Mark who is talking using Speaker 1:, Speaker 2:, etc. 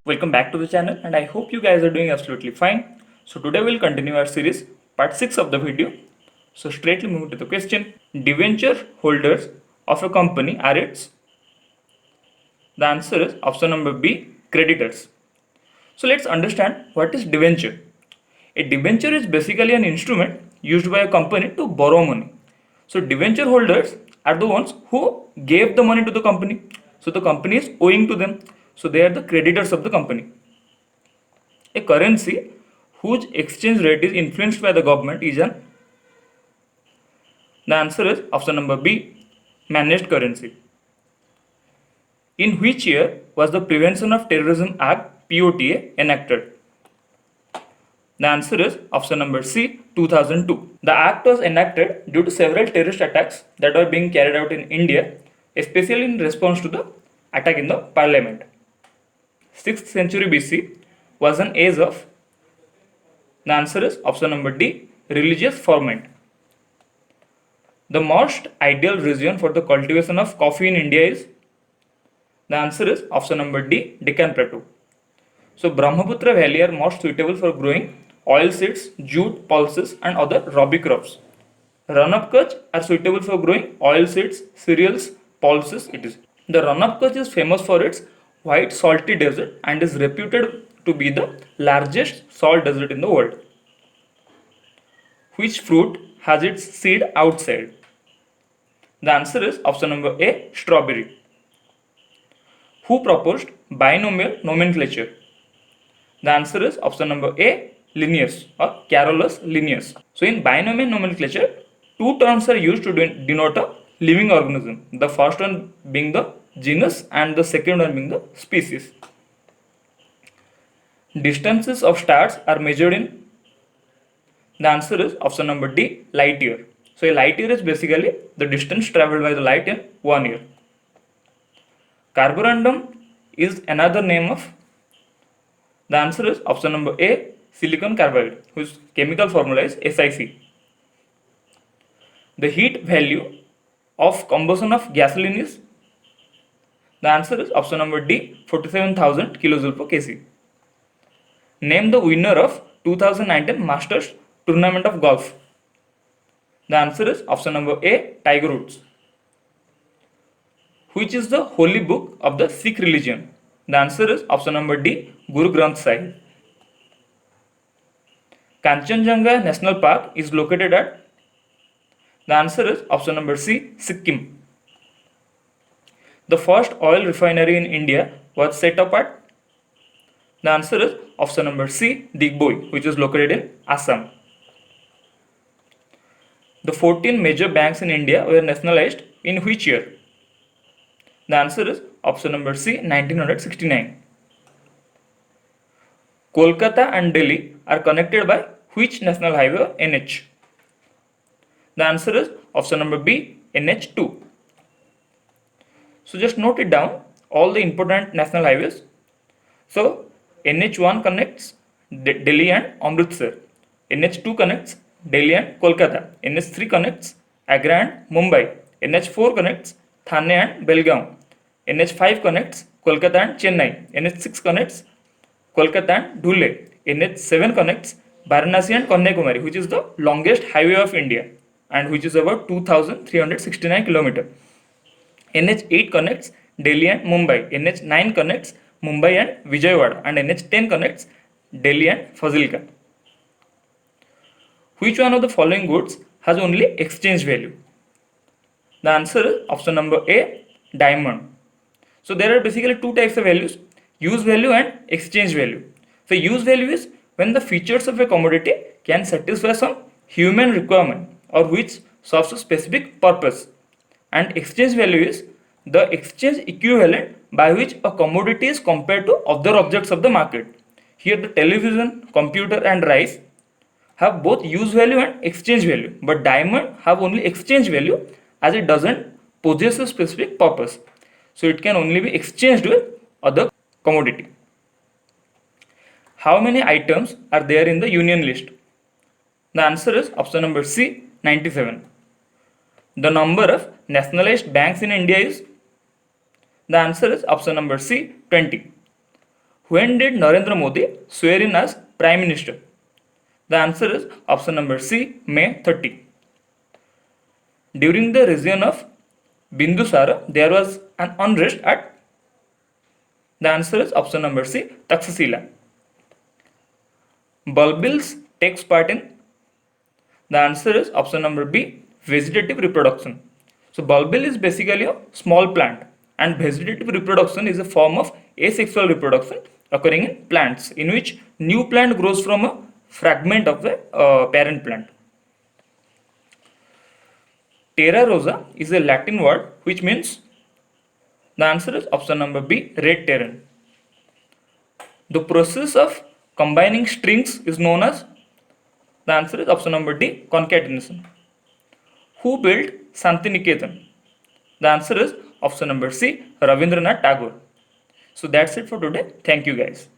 Speaker 1: Welcome back to the channel and I hope you guys are doing absolutely fine. So today we'll continue our series part 6 of the video. So straightly moving to the question. Debenture holders of a company are its? The answer is option number B, creditors. So let's understand what is debenture. A debenture is basically an instrument used by a company to borrow money. So debenture holders are the ones who gave the money to the company. So the company is owing to them. So they are the creditors of the company. A currency whose exchange rate is influenced by the government is an? The answer is option number B, managed currency. In which year was the Prevention of Terrorism Act POTA enacted? The answer is option number C, 2002. The act was enacted due to several terrorist attacks that were being carried out in India, especially in response to the attack in the parliament. 6th century BC was an age of? The answer is option number D, religious ferment. The most ideal region for the cultivation of coffee in India is? The answer is option number D, Deccan Plateau. So Brahmaputra Valley are most suitable for growing oil seeds, jute, pulses and other rabi crops. Run of Kutch are suitable for growing oil seeds, cereals, pulses, etc. The Run of Kutch is famous for its white salty desert and is reputed to be the largest salt desert in the world. Which fruit has its seed outside? The answer is option number A, strawberry. Who proposed binomial nomenclature? The answer is option number A, Linnaeus or Carolus Linnaeus. So in binomial nomenclature, two terms are used to denote a living organism. The first one being the genus and the second one being the species. Distances of stars are measured in? The answer is option number D, light year. So a light year is basically the distance traveled by the light in 1 year. Carborundum is another name of? The answer is option number A, silicon carbide, whose chemical formula is SiC. The heat value of combustion of gasoline is? The answer is option number D, 47,000 kilojoule per kg. Name the winner of 2019 Masters Tournament of Golf. The answer is option number A, Tiger Woods. Which is the holy book of the Sikh religion? The answer is option number D, Guru Granth Sahib. Kanchenjunga National Park is located at? The answer is option number C, Sikkim. The first oil refinery in India was set up at? The answer is option number C, Digboi, which is located in Assam. The 14 major banks in India were nationalized in which year? The answer is option number C, 1969. Kolkata and Delhi are connected by which national highway or NH? The answer is option number B, NH2. So just note it down, all the important national highways. So NH1 connects Delhi and Amritsar. NH2 connects Delhi and Kolkata. NH3 connects Agra and Mumbai. NH4 connects Thane and Belgaum. NH5 connects Kolkata and Chennai. NH6 connects Kolkata and Dhule. NH7 connects Varanasi and Kanyakumari, which is the longest highway of India and which is about 2,369 km. NH8 connects Delhi and Mumbai. NH9 connects Mumbai and Vijayawada and NH10 connects Delhi and Fazilka. Which one of the following goods has only exchange value? The answer is option number A, diamond. So there are basically two types of values, use value and exchange value. So use value is when the features of a commodity can satisfy some human requirement or which serves a specific purpose. And exchange value is the exchange equivalent by which a commodity is compared to other objects of the market. Here the television, computer and rice have both use value and exchange value, but diamond have only exchange value as it doesn't possess a specific purpose. So it can only be exchanged with other commodity. How many items are there in the union list? The answer is option number C, 97. The number of nationalized banks in India is? The answer is option number C, 20. When did Narendra Modi swear in as Prime Minister? The answer is option number C, May 30. During the reign of Bindusara, there was an unrest at. The answer is option number C, Taxila. Bulbils takes part in. The answer is option number B, vegetative reproduction. So bulbil is basically a small plant, and vegetative reproduction is a form of asexual reproduction occurring in plants, in which new plant grows from a fragment of the parent plant. Terra rosa is a Latin word which means. The answer is option number B, red terrain. The process of combining strings is known as. The answer is option number D, concatenation. Who built Santiniketan? The answer is option number C, Ravindranath Tagore. So that's it for today. Thank you guys.